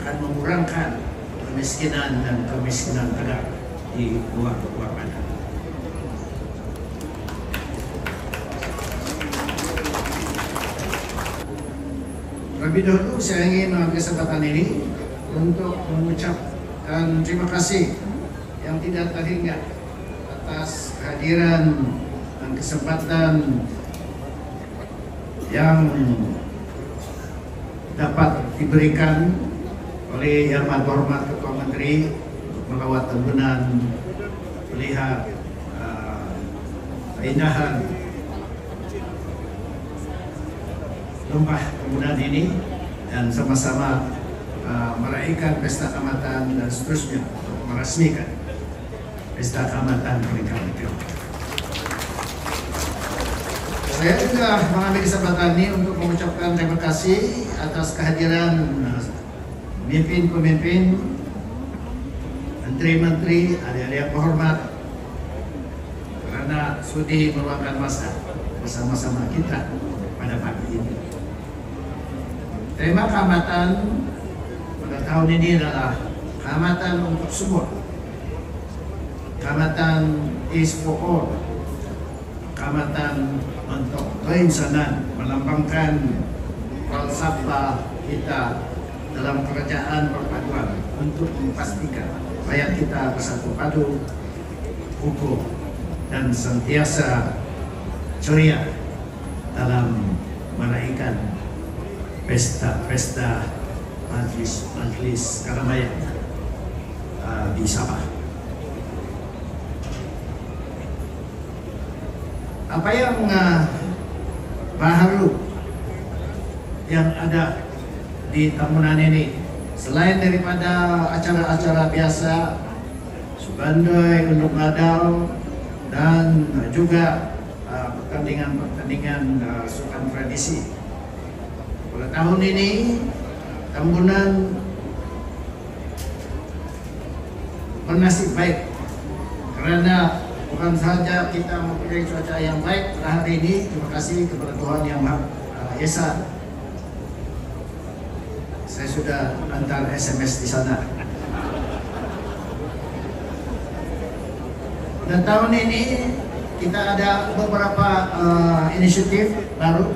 akan mengurangkan kemiskinan dan kemiskinan tegak di luar bandar. Terlebih dahulu saya ingin mengambil kesempatan ini untuk mengucapkan terima kasih yang tidak terhingga atas kehadiran dan kesempatan yang dapat diberikan oleh Yang Amat Hormat Ketua Menteri melawat Tembunan, melihat keindahan lembah Tembunan ini dan sama-sama meraihkan pesta Kaamatan dan seterusnya untuk meresmikan pesta Kaamatan peringkat negeri. Saya juga mengambil kesempatan ini untuk mengucapkan terima kasih atas kehadiran pemimpin-pemimpin, menteri-menteri, adik-adik yang terhormat, karena sudi meluangkan masa bersama-sama kita pada pagi ini. Tema Kaamatan pada tahun ini adalah Kaamatan untuk semua. Kaamatan is for all. Kaamatan untuk keinsanan, melambangkan falsafah kita dalam kerajaan perpaduan untuk memastikan rakyat kita bersatu padu, utuh, dan sentiasa ceria dalam meraihkan pesta-pesta majlis keramaian di Sabah. Apa yang baru yang ada di Tembunan ini, selain daripada acara-acara biasa, subandai, unduk ladau, dan juga pertandingan sukan tradisi. Pada tahun ini Tembunan bernasib baik karena bukan saja kita mempunyai cuaca yang baik pada hari ini, terima kasih kepada Tuhan Yang Maha Esa. Saya sudah antar SMS di sana. Dan tahun ini kita ada beberapa inisiatif baru,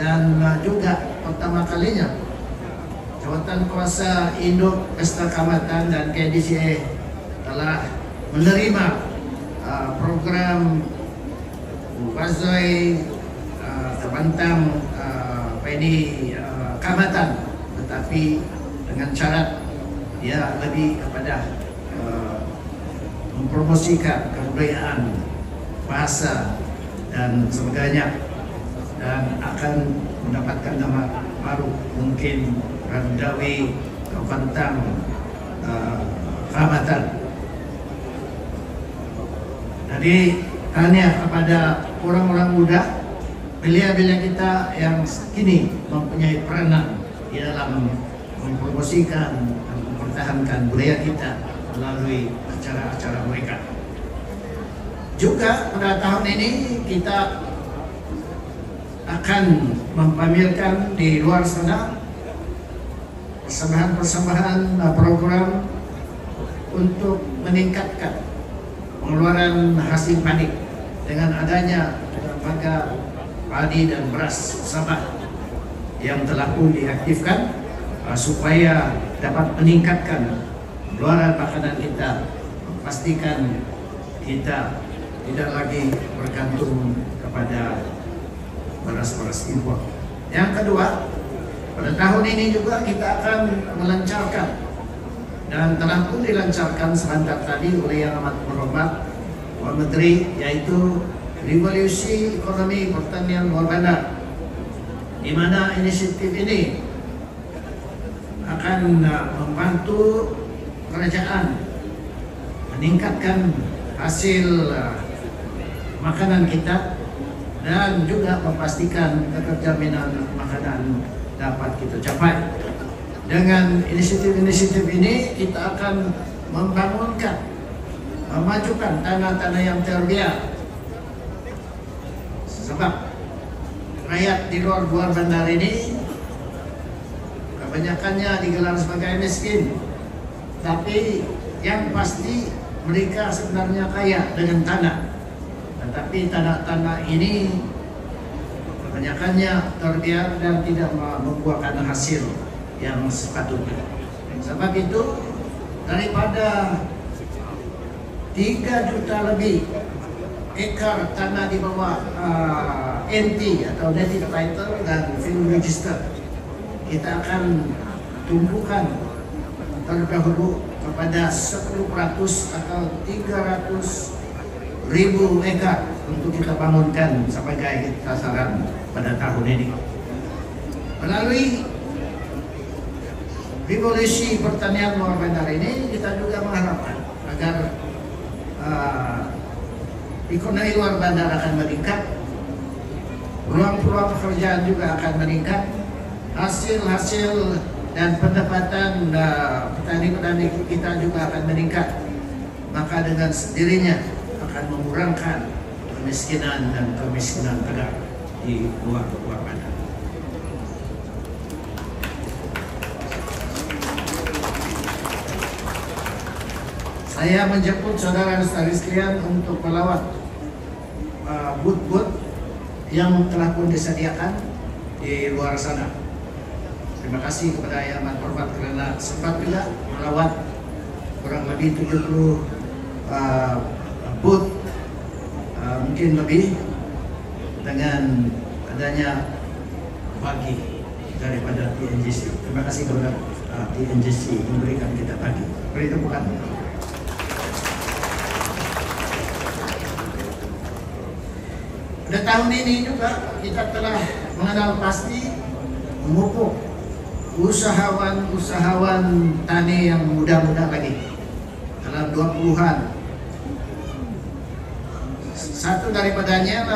dan juga pertama kalinya Jawatan Kuasa Induk Pesta Kaamatan dan KDCA telah menerima program Bazoi Terbantang Kaamatan, tetapi dengan syarat dia lebih kepada mempromosikan kebudayaan, bahasa, dan sebagainya, dan akan mendapatkan nama baru, mungkin Randawi Terbantang Kaamatan. Jadi tanya kepada orang-orang muda, belia-belia kita yang kini mempunyai peranan di dalam mempromosikan dan mempertahankan budaya kita melalui acara-acara mereka. Juga pada tahun ini kita akan mempamerkan di luar sana persembahan-persembahan program untuk meningkatkan pengeluaran hasil padi dengan adanya lembaga padi dan beras Sabah yang telah pun diaktifkan supaya dapat meningkatkan pengeluaran makanan kita, memastikan kita tidak lagi bergantung kepada beras-beras impor. Yang kedua, pada tahun ini juga kita akan melancarkan dan telah pun dilancarkan sebentar tadi oleh Yang Amat Hormat Tuan Menteri, yaitu revolusi ekonomi pertanian luar bandar, di mana inisiatif ini akan membantu kerajaan meningkatkan hasil makanan kita dan juga memastikan keterjaminan makanan dapat kita capai. Dengan inisiatif-inisiatif ini kita akan membangunkan, memajukan tanah-tanah yang terbiar. Sebab rakyat di luar bandar ini kebanyakannya digelar sebagai miskin, tapi yang pasti mereka sebenarnya kaya dengan tanah. Tetapi tanah-tanah ini kebanyakannya terbiar dan tidak membuahkan hasil yang sepatutnya. Sebab itu daripada 3 juta lebih ekar tanah di bawah NT atau Native Title dan Field Register, kita akan tumbuhkan terdahulu kepada 10% atau 300.000 ekar untuk kita bangunkan sebagai sasaran pada tahun ini. Melalui revolusi pertanian luar bandar ini, kita juga mengharapkan agar ekonomi luar bandar akan meningkat, peluang-peluang pekerjaan juga akan meningkat, hasil-hasil dan pendapatan petani-petani kita juga akan meningkat. Maka dengan sendirinya akan mengurangkan kemiskinan dan kemiskinan tegak di luar bandar. Saya menjemput saudara-saudari sekalian untuk melawat booth-booth yang telah pun disediakan di luar sana. Terima kasih kepada Yang Amat Hormat karena sempat juga melawat kurang lebih 70 booth, mungkin lebih, dengan adanya bagi daripada TNGC. Terima kasih kepada TNGC memberikan kita bagi. Beri tepukan. Pada tahun ini juga kita telah mengenal pasti memupuk usahawan tani yang muda-muda lagi dalam 20-an. Satu daripadanya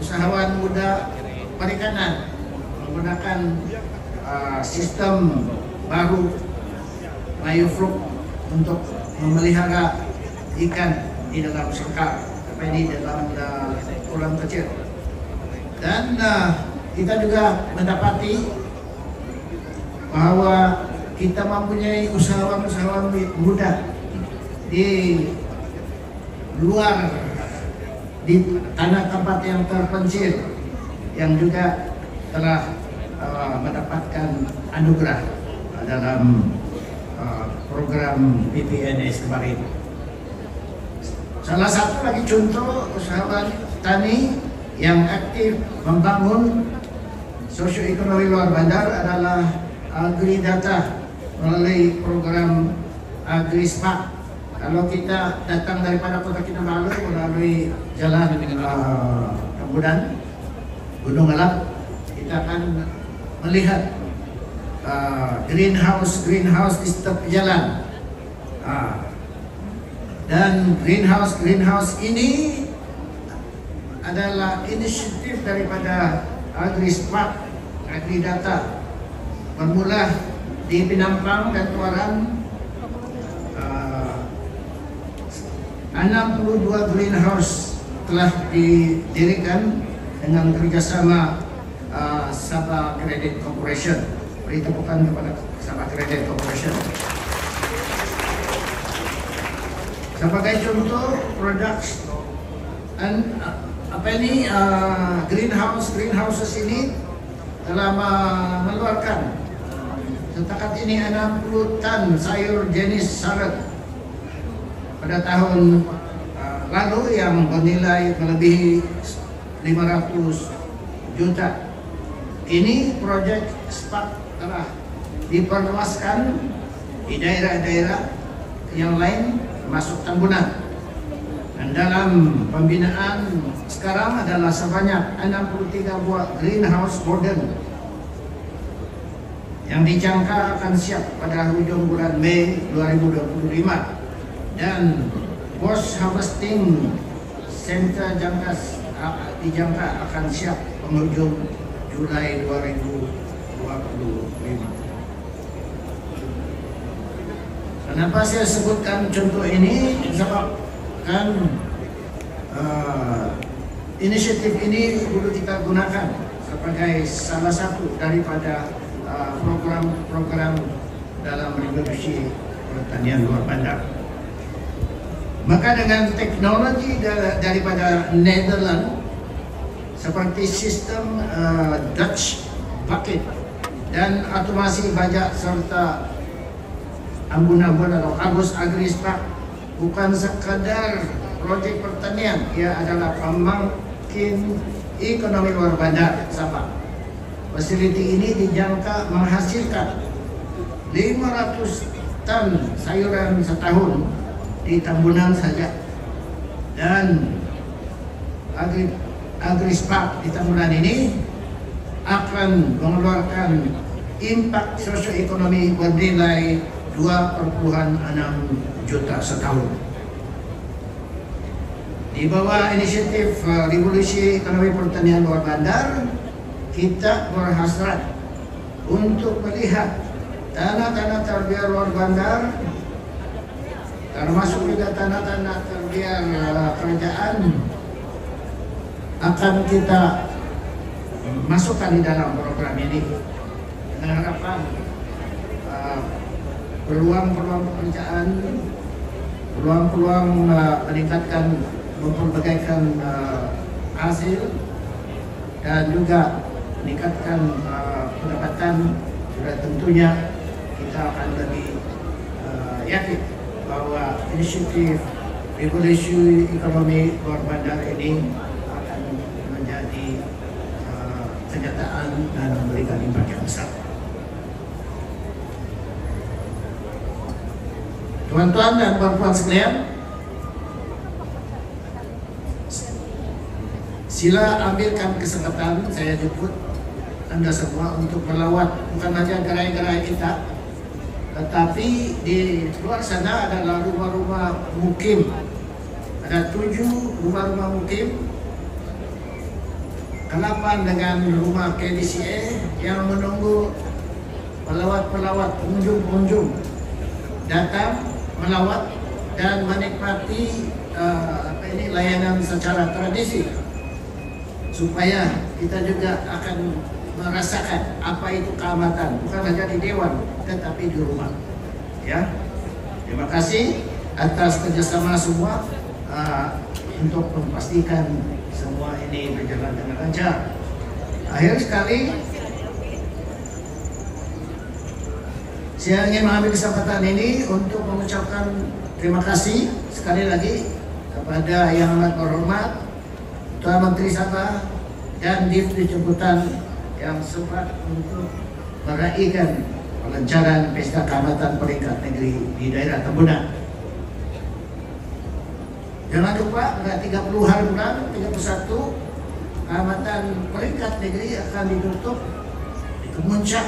usahawan muda perikanan menggunakan sistem baru biofluk untuk memelihara ikan di dalam sekar, di dalam kolam kecil. Dan kita juga mendapati bahwa kita mempunyai usahawan-usahawan muda di luar, di tanah tempat yang terpencil, yang juga telah mendapatkan anugerah dalam program PPNS kemarin. Salah satu lagi contoh usahawan tani yang aktif membangun sosioekonomi luar bandar adalah AgriData melalui program AgriSmart. Kalau kita datang daripada Kota Kinabalu melalui jalan Rambutan, Gunung Alap, kita akan melihat greenhouse di setiap jalan. Dan greenhouse ini adalah inisiatif daripada AgriSmart, AgriData. Bermula di Penampang dan Tuaran, 62 greenhouse telah didirikan dengan kerjasama Sabah Credit Corporation. Beri tepukan kepada Sabah Credit Corporation. Sebagai contoh produk greenhouses ini telah mengeluarkan setakat ini 60 ton sayur jenis salad pada tahun lalu yang bernilai melebihi 500 juta. Ini proyek SPAT telah diperluaskan di daerah-daerah yang lain termasuk Tambunan. Dan dalam pembinaan sekarang adalah sebanyak 63 buah greenhouse modern yang dijangka akan siap pada hujung bulan Mei 2025, dan post harvesting center dijangka akan siap penghujung Julai 2025. Kenapa saya sebutkan contoh ini? Sebab inisiatif ini perlu kita gunakan sebagai salah satu daripada program-program dalam revolusi pertanian luar bandar. Maka dengan teknologi daripada Netherlands seperti sistem Dutch bucket dan otomasi bajak serta ambun-ambun atau Agus Agrispak bukan sekadar proyek pertanian, ia adalah pembangkit ekonomi luar bandar Sabah. Fasiliti ini dijangka menghasilkan 500 ton sayuran setahun di Tambunan saja, dan Agrispak di Tambunan ini akan mengeluarkan impak sosioekonomi bernilai 2,6 juta setahun. Di bawah inisiatif revolusi ekonomi pertanian luar bandar, kita berhasrat untuk melihat tanah-tanah terbiar luar bandar, termasuk juga tanah-tanah terbiar kerajaan, akan kita masukkan di dalam program ini dengan harapan peluang-peluang pekerjaan, peluang-peluang meningkatkan, memperbagaikan hasil, dan juga meningkatkan pendapatan. Sudah tentunya kita akan lebih yakin bahwa inisiatif revolusi ekonomi luar bandar ini akan menjadi kenyataan dan memberikan impak yang besar. Tuan-tuan dan puan-puan sekalian, sila ambilkan kesempatan saya jemput Anda semua untuk melawat bukan saja gerai-gerai kita, tetapi di luar sana adalah rumah-rumah mukim. Ada 7 rumah-rumah mukim, 8 dengan rumah KDCA yang menunggu pelawat-pelawat, pengunjung-pengunjung datang melawat dan menikmati layanan secara tradisi, supaya kita juga akan merasakan apa itu keamatan, bukan hanya di dewan tetapi di rumah. Ya, terima kasih atas kerjasama semua untuk memastikan semua ini berjalan dengan lancar. Akhir sekali, saya ingin mengambil kesempatan ini untuk mengucapkan terima kasih sekali lagi kepada Yang Amat Berhormat Tuan Menteri Sabah dan Divri Jemputan yang sempat untuk meraihkan pelancaran Pesta Keamatan peringkat negeri di daerah Tambunan. Jangan lupa pada 30 hari bulan 31 Keamatan peringkat negeri akan ditutup di Kemuncak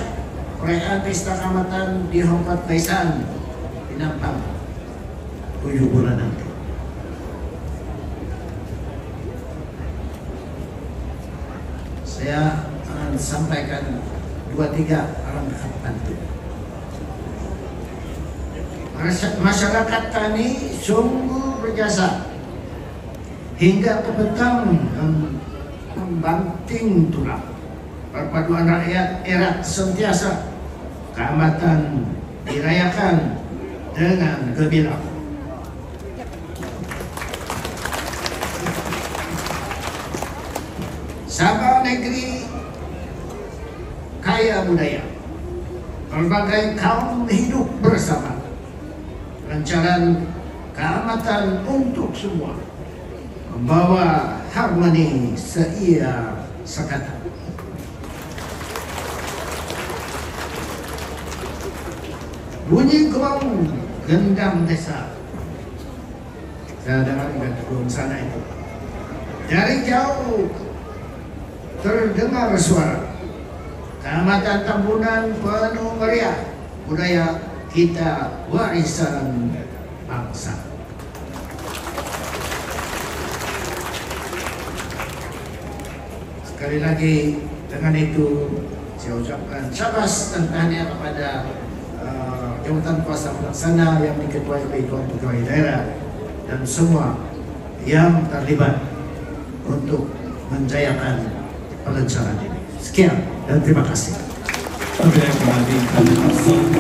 perayaan Pesta Keamatan di Hongkot Baisan di Nampang 7 bulan nanti. Saya akan sampaikan 2-3 arahan penting. Masyarakat kami sungguh berjasa hingga ke petang membanting tulang. Perpaduan rakyat erat sentiasa, keamatan dirayakan dengan gembira. Sabah negeri kaya budaya, berbagai kaum hidup bersama, lancaran keamatan untuk semua, membawa harmoni seia sekata. Bunyi gong gendang desa, saya dengar di gong sana itu, dari jauh terdengar suara. Keamatan Tambunan penuh meriah, budaya kita warisan bangsa. Sekali lagi dengan itu saya ucapkan syabas dan tahniah kepada jabatan kuasa pelaksana yang diketuai oleh Tuan Pegawai Daerah dan semua yang terlibat untuk menjayakan pelancaran ini. Sekian dan terima kasih. Sabi ng maraming